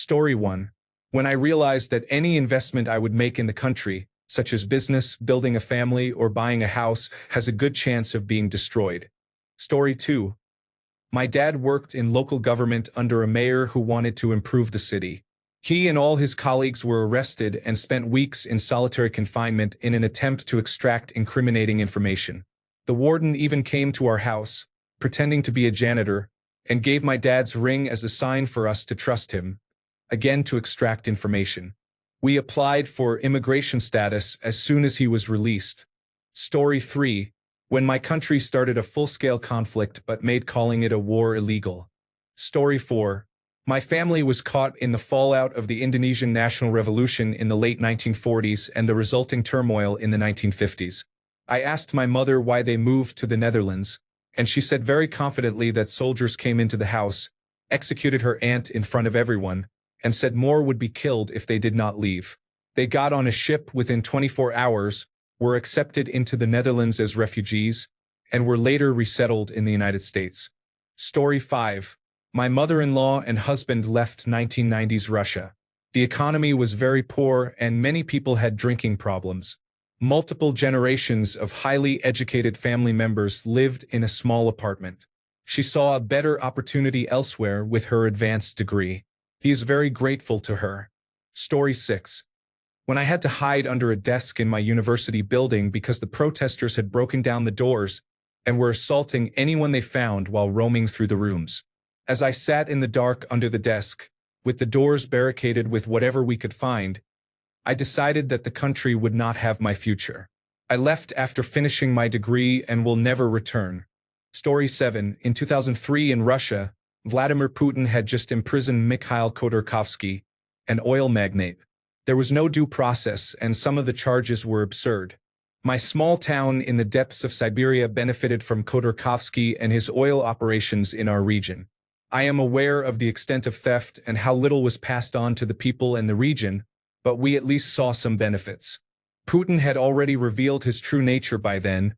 Story 1. When I realized that any investment I would make in the country, such as business, building a family, or buying a house, has a good chance of being destroyed. Story 2. My dad worked in local government under a mayor who wanted to improve the city. He and all his colleagues were arrested and spent weeks in solitary confinement in an attempt to extract incriminating information. The warden even came to our house, pretending to be a janitor, and gave my dad's ring as a sign for us to trust him, again to extract information. We applied for immigration status as soon as he was released. Story 3. When my country started a full-scale conflict but made calling it a war illegal. Story 4. My family was caught in the fallout of the Indonesian National Revolution in the late 1940s and the resulting turmoil in the 1950s. I asked my mother why they moved to the Netherlands, and she said very confidently that soldiers came into the house, executed her aunt in front of everyone, and said more would be killed if they did not leave. They got on a ship within 24 hours, were accepted into the Netherlands as refugees, and were later resettled in the United States. Story 5. My mother-in-law and husband left 1990s Russia. The economy was very poor and many people had drinking problems. Multiple generations of highly educated family members lived in a small apartment. She saw a better opportunity elsewhere with her advanced degree. He is very grateful to her. Story 6. When I had to hide under a desk in my university building because the protesters had broken down the doors and were assaulting anyone they found while roaming through the rooms. As I sat in the dark under the desk, with the doors barricaded with whatever we could find, I decided that the country would not have my future. I left after finishing my degree and will never return. Story 7. In 2003 in Russia, Vladimir Putin had just imprisoned Mikhail Khodorkovsky, an oil magnate. There was no due process and some of the charges were absurd. My small town in the depths of Siberia benefited from Khodorkovsky and his oil operations in our region. I am aware of the extent of theft and how little was passed on to the people in the region, but we at least saw some benefits. Putin had already revealed his true nature by then,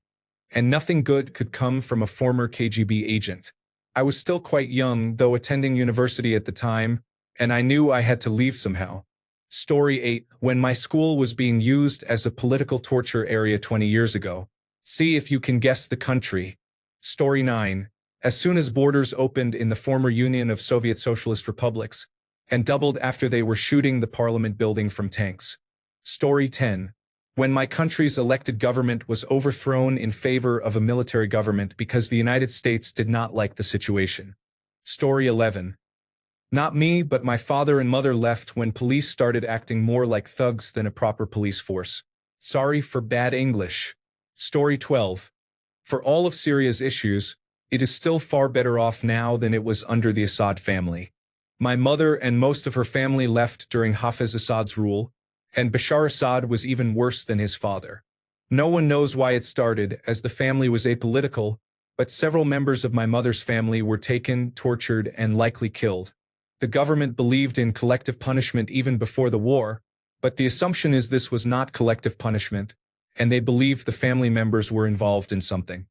and nothing good could come from a former KGB agent. I was still quite young, though attending university at the time, and I knew I had to leave somehow. Story 8. When my school was being used as a political torture area 20 years ago. See if you can guess the country. Story 9. As soon as borders opened in the former Union of Soviet Socialist Republics, and doubled after they were shooting the parliament building from tanks. Story 10. When my country's elected government was overthrown in favor of a military government because the United States did not like the situation. Story 11. Not me, but my father and mother left when police started acting more like thugs than a proper police force. Sorry for bad English. Story 12. For all of Syria's issues, it is still far better off now than it was under the Assad family. My mother and most of her family left during Hafez Assad's rule, and Bashar Assad was even worse than his father. No one knows why it started, as the family was apolitical, but several members of my mother's family were taken, tortured, and likely killed. The government believed in collective punishment even before the war, but the assumption is this was not collective punishment, and they believed the family members were involved in something.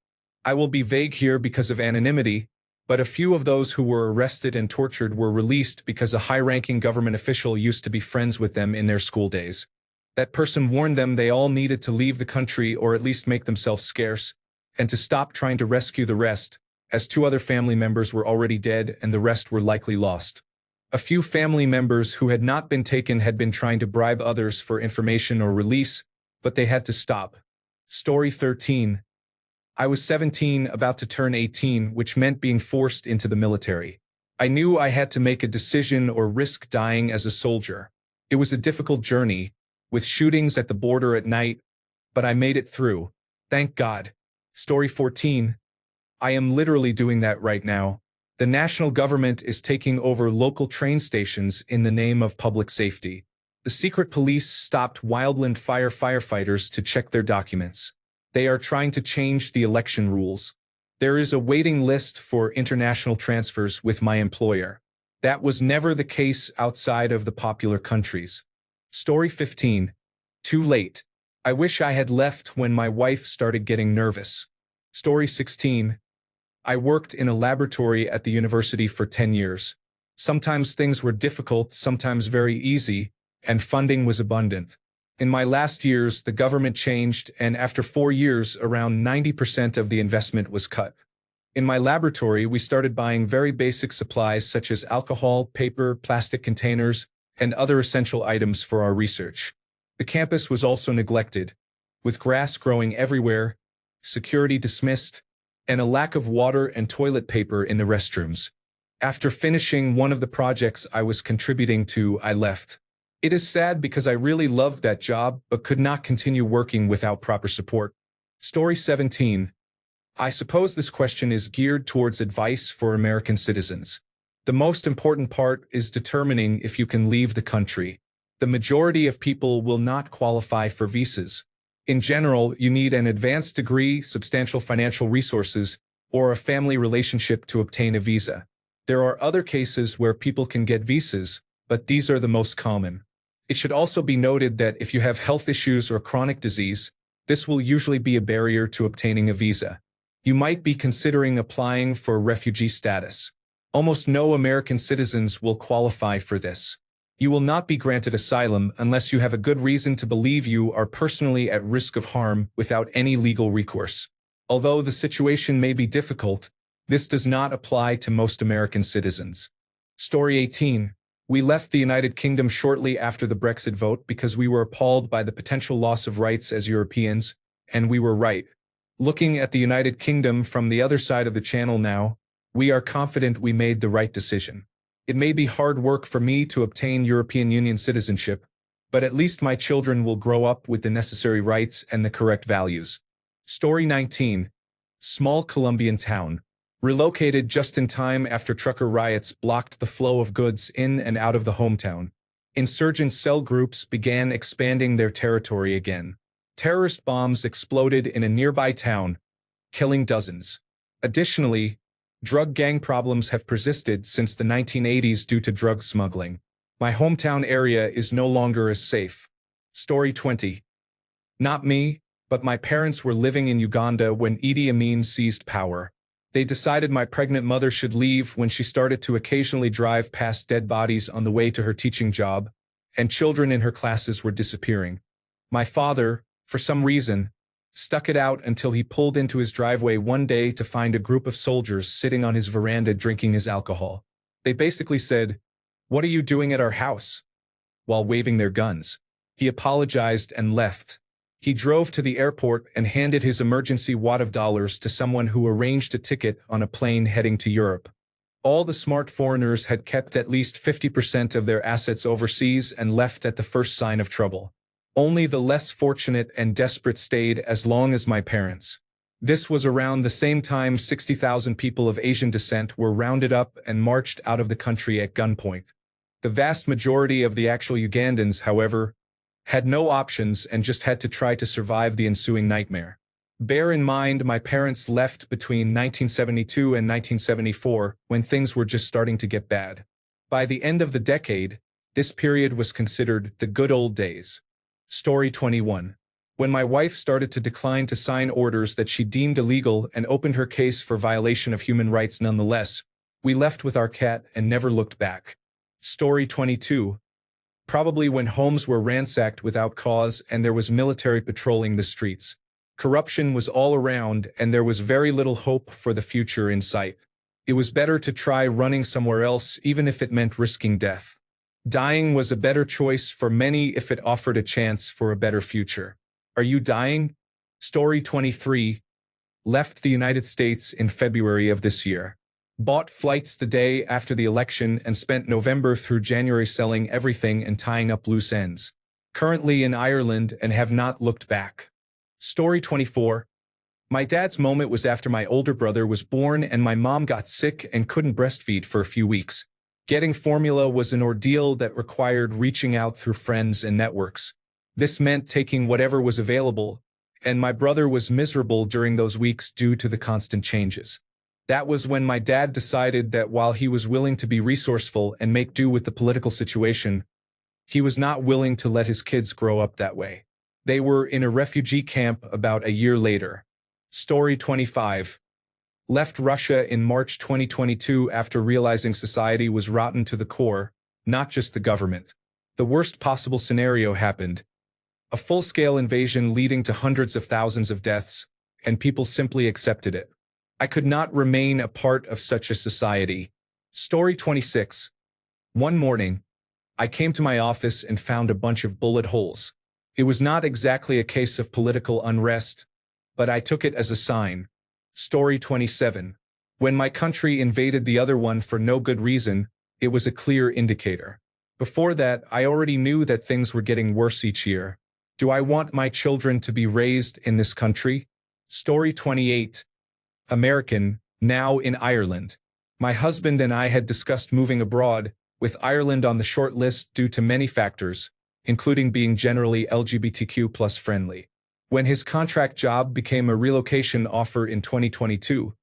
I will be vague here because of anonymity, but a few of those who were arrested and tortured were released because a high-ranking government official used to be friends with them in their school days. That person warned them they all needed to leave the country or at least make themselves scarce, and to stop trying to rescue the rest, as 2 other family members were already dead and the rest were likely lost. A few family members who had not been taken had been trying to bribe others for information or release, but they had to stop. Story 13. I was 17, about to turn 18, which meant being forced into the military. I knew I had to make a decision or risk dying as a soldier. It was a difficult journey, with shootings at the border at night, but I made it through. Thank God. Story 14. I am literally doing that right now. The national government is taking over local train stations in the name of public safety. The secret police stopped wildland firefighters to check their documents. They are trying to change the election rules. There is a waiting list for international transfers with my employer. That was never the case outside of the popular countries. Story 15. Too late. I wish I had left when my wife started getting nervous. Story 16. I worked in a laboratory at the university for 10 years. Sometimes things were difficult, sometimes very easy, and funding was abundant. In my last years, the government changed, and after 4 years, around 90% of the investment was cut. In my laboratory, we started buying very basic supplies such as alcohol, paper, plastic containers, and other essential items for our research. The campus was also neglected, with grass growing everywhere, security dismissed, and a lack of water and toilet paper in the restrooms. After finishing one of the projects I was contributing to, I left. It is sad because I really loved that job but could not continue working without proper support. Story 17. I suppose this question is geared towards advice for American citizens. The most important part is determining if you can leave the country. The majority of people will not qualify for visas. In general, you need an advanced degree, substantial financial resources, or a family relationship to obtain a visa. There are other cases where people can get visas, but these are the most common. It should also be noted that if you have health issues or chronic disease, this will usually be a barrier to obtaining a visa. You might be considering applying for refugee status. Almost no American citizens will qualify for this. You will not be granted asylum unless you have a good reason to believe you are personally at risk of harm without any legal recourse. Although the situation may be difficult, this does not apply to most American citizens. Story 18. We left the United Kingdom shortly after the Brexit vote because we were appalled by the potential loss of rights as Europeans, and we were right. Looking at the United Kingdom from the other side of the channel now, we are confident we made the right decision. It may be hard work for me to obtain European Union citizenship, but at least my children will grow up with the necessary rights and the correct values. Story 19. Small Colombian town. Relocated just in time after trucker riots blocked the flow of goods in and out of the hometown. Insurgent cell groups began expanding their territory again. Terrorist bombs exploded in a nearby town, killing dozens. Additionally, drug gang problems have persisted since the 1980s due to drug smuggling. My hometown area is no longer as safe. Story 20. Not me, but my parents were living in Uganda when Idi Amin seized power. They decided my pregnant mother should leave when she started to occasionally drive past dead bodies on the way to her teaching job, and children in her classes were disappearing. My father, for some reason, stuck it out until he pulled into his driveway one day to find a group of soldiers sitting on his veranda drinking his alcohol. They basically said, "What are you doing at our house?" while waving their guns. He apologized and left. He drove to the airport and handed his emergency wad of dollars to someone who arranged a ticket on a plane heading to Europe. All the smart foreigners had kept at least 50% of their assets overseas and left at the first sign of trouble. Only the less fortunate and desperate stayed as long as my parents. This was around the same time 60,000 people of Asian descent were rounded up and marched out of the country at gunpoint. The vast majority of the actual Ugandans, however, had no options and just had to try to survive the ensuing nightmare. Bear in mind, my parents left between 1972 and 1974 when things were just starting to get bad. By the end of the decade, this period was considered the good old days. Story 21. When my wife started to decline to sign orders that she deemed illegal and opened her case for violation of human rights nonetheless, we left with our cat and never looked back. Story 22. Probably when homes were ransacked without cause and there was military patrolling the streets. Corruption was all around and there was very little hope for the future in sight. It was better to try running somewhere else even if it meant risking death. Dying was a better choice for many if it offered a chance for a better future. Are you dying? Story 23. Left the United States in February of this year. Bought flights the day after the election and spent November through January selling everything and tying up loose ends. Currently in Ireland and have not looked back. Story 24. My dad's moment was after my older brother was born and my mom got sick and couldn't breastfeed for a few weeks. Getting formula was an ordeal that required reaching out through friends and networks. This meant taking whatever was available, and my brother was miserable during those weeks due to the constant changes. That was when my dad decided that while he was willing to be resourceful and make do with the political situation, he was not willing to let his kids grow up that way. They were in a refugee camp about a year later. Story 25. Left Russia in March 2022 after realizing society was rotten to the core, not just the government. The worst possible scenario happened. A full-scale invasion leading to hundreds of thousands of deaths, and people simply accepted it. I could not remain a part of such a society. Story 26. One morning, I came to my office and found a bunch of bullet holes. It was not exactly a case of political unrest, but I took it as a sign. Story 27. When my country invaded the other one for no good reason, it was a clear indicator. Before that, I already knew that things were getting worse each year. Do I want my children to be raised in this country? Story 28. American, now in Ireland. My husband and I had discussed moving abroad, with Ireland on the short list due to many factors, including being generally LGBTQ+ friendly. When his contract job became a relocation offer in 2022,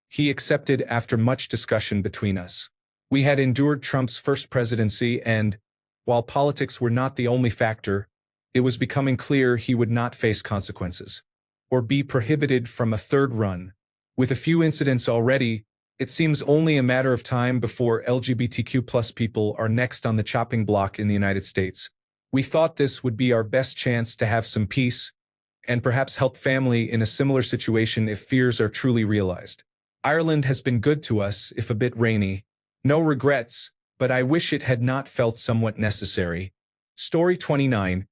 he accepted after much discussion between us. We had endured Trump's first presidency and, while politics were not the only factor, it was becoming clear he would not face consequences or be prohibited from a third run. With a few incidents already, it seems only a matter of time before LGBTQ+ people are next on the chopping block in the United States. We thought this would be our best chance to have some peace and perhaps help family in a similar situation if fears are truly realized. Ireland has been good to us, if a bit rainy. No regrets, but I wish it had not felt somewhat necessary. Story 29.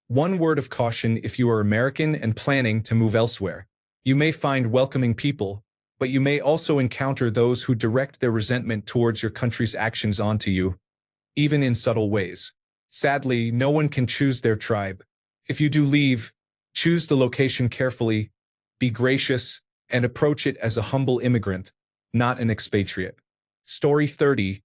One word of caution if you are American and planning to move elsewhere. You may find welcoming people, but you may also encounter those who direct their resentment towards your country's actions onto you, even in subtle ways. Sadly, no one can choose their tribe. If you do leave, choose the location carefully, be gracious, and approach it as a humble immigrant, not an expatriate. Story 30.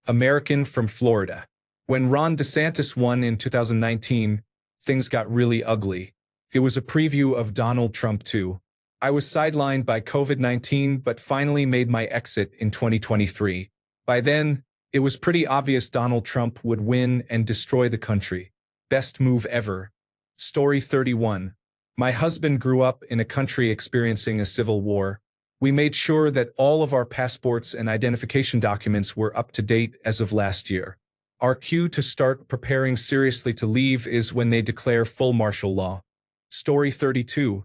American from Florida. When Ron DeSantis won in 2019, things got really ugly. It was a preview of Donald Trump too. I was sidelined by COVID-19 but finally made my exit in 2023. By then, it was pretty obvious Donald Trump would win and destroy the country. Best move ever. Story 31. My husband grew up in a country experiencing a civil war. We made sure that all of our passports and identification documents were up to date as of last year. Our cue to start preparing seriously to leave is when they declare full martial law. Story 32.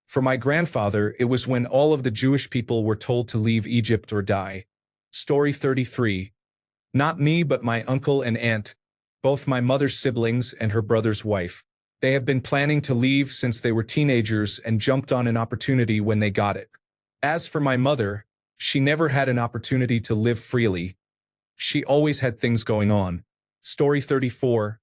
For my grandfather, it was when all of the Jewish people were told to leave Egypt or die. Story 33. Not me but my uncle and aunt, both my mother's siblings and her brother's wife. They have been planning to leave since they were teenagers and jumped on an opportunity when they got it. As for my mother, she never had an opportunity to live freely. She always had things going on. Story 34.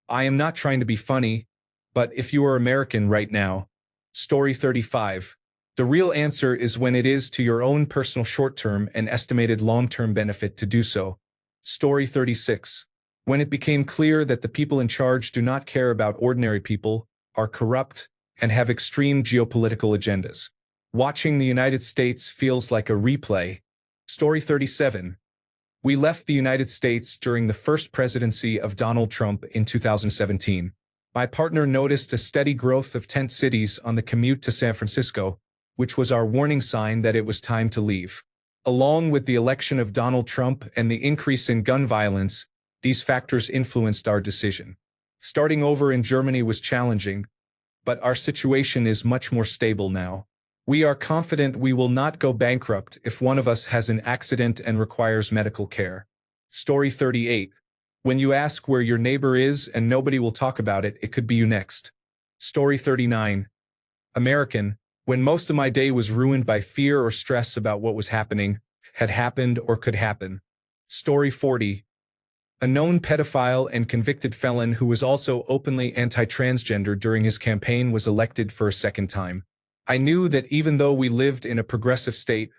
I am not trying to be funny, but if you are American right now. Story 35. The real answer is when it is to your own personal short-term and estimated long-term benefit to do so. Story 36. When it became clear that the people in charge do not care about ordinary people, are corrupt, and have extreme geopolitical agendas. Watching the United States feels like a replay. Story 37. We left the United States during the first presidency of Donald Trump in 2017. My partner noticed a steady growth of tent cities on the commute to San Francisco, which was our warning sign that it was time to leave. Along with the election of Donald Trump and the increase in gun violence, these factors influenced our decision. Starting over in Germany was challenging, but our situation is much more stable now. We are confident we will not go bankrupt if one of us has an accident and requires medical care. Story 38. When you ask where your neighbor is and nobody will talk about it, it could be you next. Story 39. American. When most of my day was ruined by fear or stress about what was happening, had happened, or could happen. Story 40. A known pedophile and convicted felon who was also openly anti-transgender during his campaign was elected for a second time. I knew that even though we lived in a progressive state,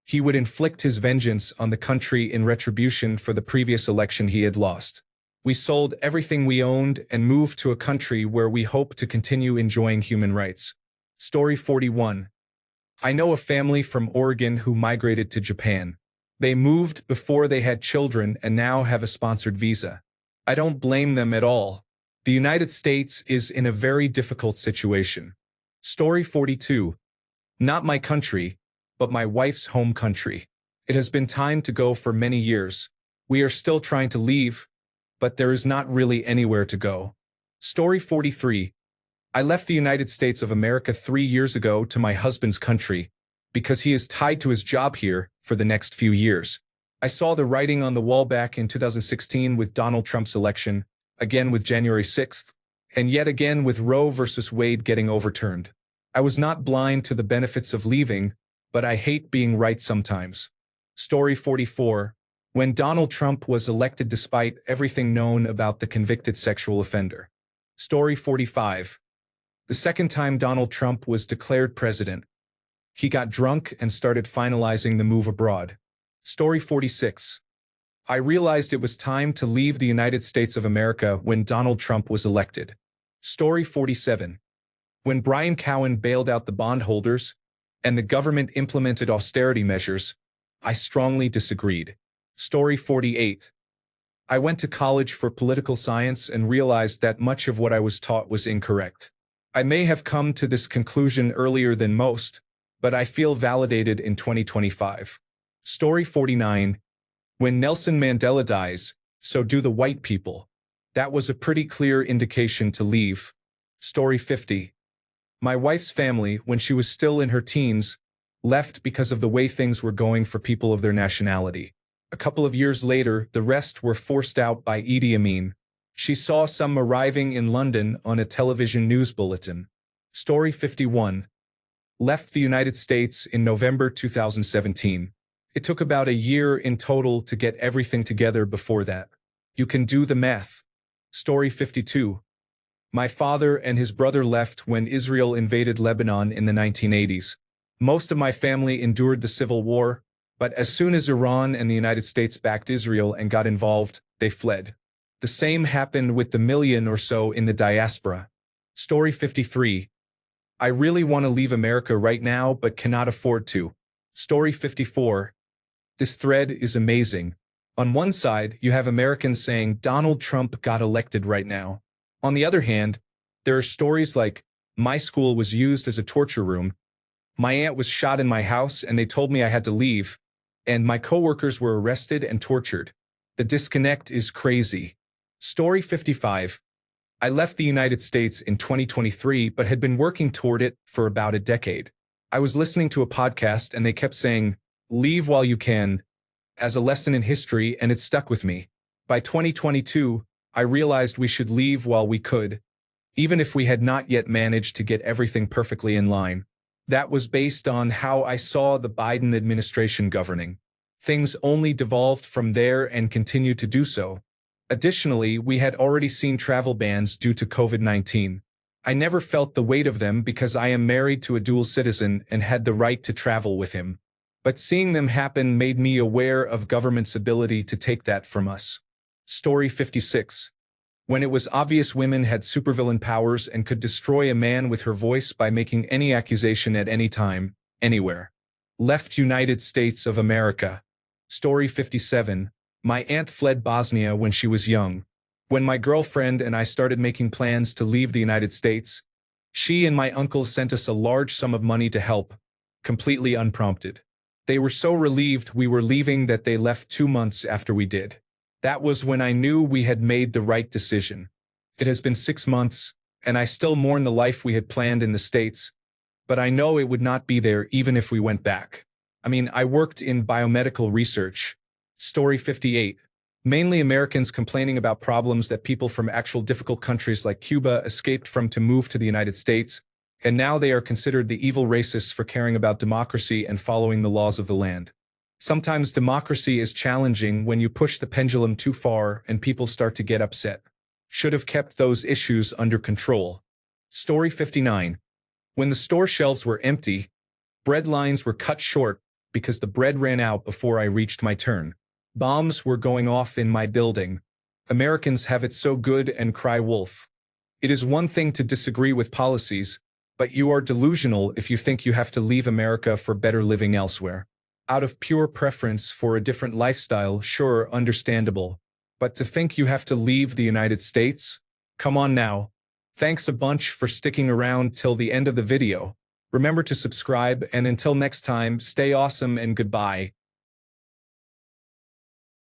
he would inflict his vengeance on the country in retribution for the previous election he had lost. We sold everything we owned and moved to a country where we hope to continue enjoying human rights. Story 41. I know a family from Oregon who migrated to Japan. They moved before they had children and now have a sponsored visa. I don't blame them at all. The United States is in a very difficult situation. Story 42. Not my country, but my wife's home country. It has been time to go for many years. We are still trying to leave, but there is not really anywhere to go. Story 43. I left the United States of America 3 years ago to my husband's country because he is tied to his job here for the next few years. I saw the writing on the wall back in 2016 with Donald Trump's election, again with January 6th, and yet again with Roe versus Wade getting overturned. I was not blind to the benefits of leaving, but I hate being right sometimes. Story 44. When Donald Trump was elected despite everything known about the convicted sexual offender. Story 45. The second time Donald Trump was declared president, he got drunk and started finalizing the move abroad. Story 46. I realized it was time to leave the United States of America when Donald Trump was elected. Story 47. When Brian Cowen bailed out the bondholders and the government implemented austerity measures, I strongly disagreed. Story 48. I went to college for political science and realized that much of what I was taught was incorrect. I may have come to this conclusion earlier than most, but I feel validated in 2025. Story 49. When Nelson Mandela dies, so do the white people. That was a pretty clear indication to leave. Story 50. My wife's family, when she was still in her teens, left because of the way things were going for people of their nationality. A couple of years later, the rest were forced out by Idi Amin. She saw some arriving in London on a television news bulletin. Story 51. Left the United States in November 2017. It took about a year in total to get everything together before that. You can do the math. Story 52. My father and his brother left when Israel invaded Lebanon in the 1980s. Most of my family endured the civil war, but as soon as Iran and the United States backed Israel and got involved, they fled. The same happened with the million or so in the diaspora. Story 53. I really want to leave America right now but cannot afford to. Story 54. This thread is amazing. On one side, you have Americans saying Donald Trump got elected right now. On the other hand, there are stories like, my school was used as a torture room, my aunt was shot in my house and they told me I had to leave, and my coworkers were arrested and tortured. The disconnect is crazy. Story 55. I left the United States in 2023 but had been working toward it for about a decade. I was listening to a podcast and they kept saying, leave while you can, as a lesson in history, and it stuck with me. By 2022, I realized we should leave while we could, even if we had not yet managed to get everything perfectly in line. That was based on how I saw the Biden administration governing. Things only devolved from there and continue to do so. Additionally, we had already seen travel bans due to COVID-19. I never felt the weight of them because I am married to a dual citizen and had the right to travel with him. But seeing them happen made me aware of government's ability to take that from us. Story 56. When it was obvious women had supervillain powers and could destroy a man with her voice by making any accusation at any time, anywhere. Left United States of America. Story 57. My aunt fled Bosnia when she was young. When my girlfriend and I started making plans to leave the United States, she and my uncle sent us a large sum of money to help, completely unprompted. They were so relieved we were leaving that they left 2 months after we did. That was when I knew we had made the right decision. It has been 6 months, and I still mourn the life we had planned in the States, but I know it would not be there even if we went back. I worked in biomedical research. Story 58. Mainly Americans complaining about problems that people from actual difficult countries like Cuba escaped from to move to the United States, and now they are considered the evil racists for caring about democracy and following the laws of the land. Sometimes democracy is challenging when you push the pendulum too far and people start to get upset. Should have kept those issues under control. Story 59. When the store shelves were empty, bread lines were cut short because the bread ran out before I reached my turn. Bombs were going off in my building. Americans have it so good and cry wolf. It is one thing to disagree with policies, but you are delusional if you think you have to leave America for better living elsewhere. Out of pure preference for a different lifestyle, sure, understandable. But to think you have to leave the United States? Come on now. Thanks a bunch for sticking around till the end of the video. Remember to subscribe, and until next time, stay awesome and goodbye.